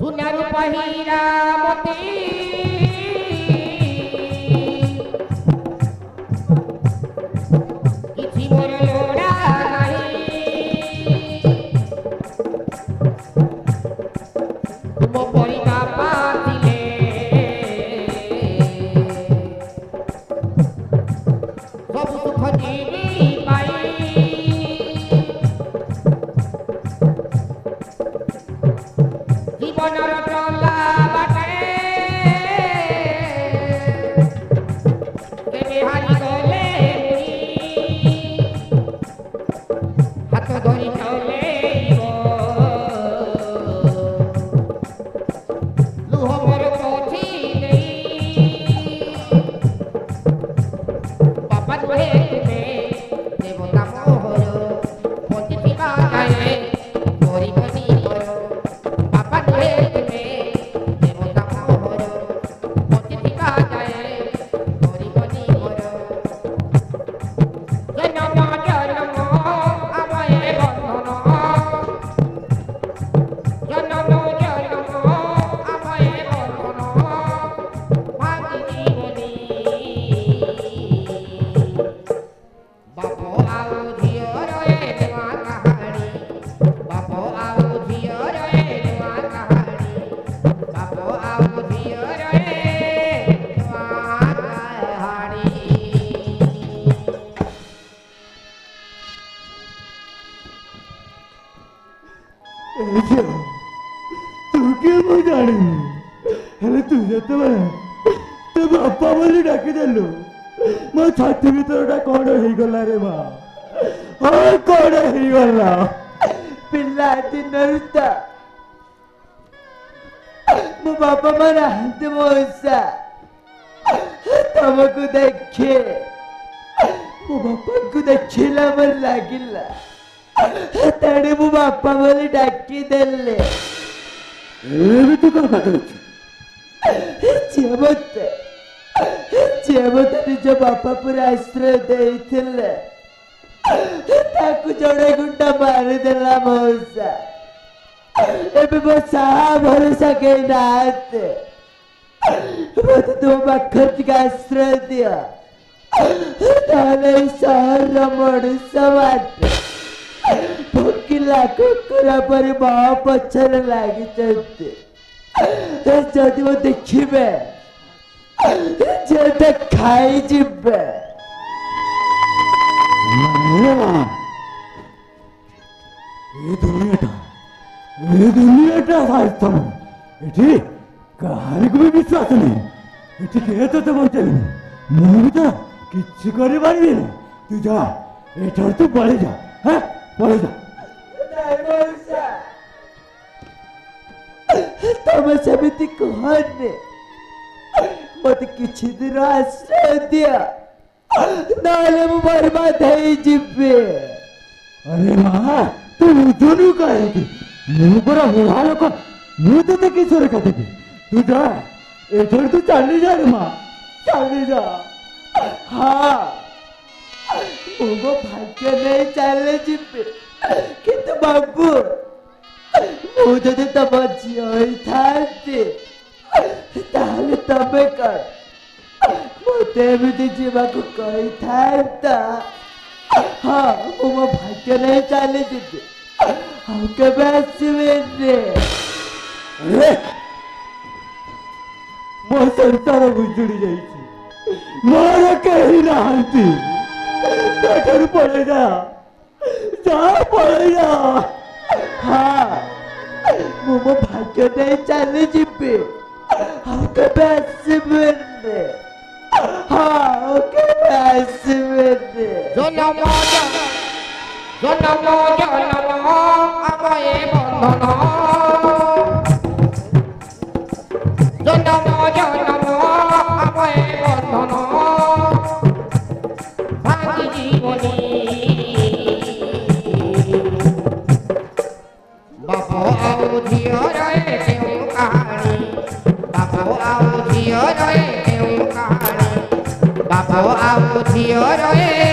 सुनारू पहिरा मोती किछि मोर लोड़ा नहीं तुम परिता पातिले सब सुख जीवी पाई जीवनर चला बाटे केबे हारी गले हाथ धरी चले लुह मोर पोथी बापा नुहे तुमे देवता मोहर पतिथि बागाए गरीबनी मोर बापा नुहे तुमे देवता मोहर पतिथि बागाए गरीबनी मोर जन्म जन्म आमये बंधन जन्म जन्म आमये बंधन भागी जीवनी बाप आउ झियर ए नुआ कहानी बाप आउ झियर ए नुआ कहानी बाप आउ झियर ए नुआ कहानी तू के मु जानी हेले तू जतबे तो बापा बोली डाकी देलु मो छाती भीतरटा कौन हो गला रे माँ हाँ कौन हो गला पिला दिन मो बापा माँ नहांती मौसा तुमको देखे मो बापा को देखिला मन लागिला तेरे मो बापा बोली डाकी देले एबे तू कौन बात चेमत निज बापा पूरा आश्रय देइथिले ताकू जड़े गुंडा मारी देला मौसा एबे मो साहा भरोसा के नाते मत तुम पाखर टिके आश्रय दिया ताले शहर मनुष्य बाटे भोकिला कुकुरा परी माँ पछरे लागी जदि वो देखिबे जेते खाई जिबे ए दुनियाटा वास्तव एठी कहानी को भी विश्वास नहीं एठी के तो बचल मैं तो किछि करि पारिबे तू जा एठर तू पळे जा हैं पळे जा तब समिति कहने मत किछि दिन आश्रय दिया नाले मु बर्बाद है जिबे अरे माँ तू दोनों कहेगी मु पूरा बुढ़ा लोक मु तो किशोर कहते तू जा एठर तू चली जा रे माँ चली जा हाँ मो भाग्य नहीं चले जिबे किंतु बाबू मु जदि तम झील होइथांती ताहले तबे कर मते एमिति जीवाकु कहिथांता हाँ मु मो भाग्य नहीं चली जिबे आउ केबे आसिबे रे मो संसार बुजुड़ी जाइछि मोर केही नाहंती तोठर पड़े जा पड़े जा हाँ मो मो भाग्य नहीं चली जिबे आउ केबे आसिबे हाँ केबे आसिबे जन्म जन्म आमये बंधन जन्म जन्म आमये बंधन भागी जीवनी बाप आउ झियर ए केउ कहानी बाप आउ झियर ए केउ कहानी बाप आउ झियर ए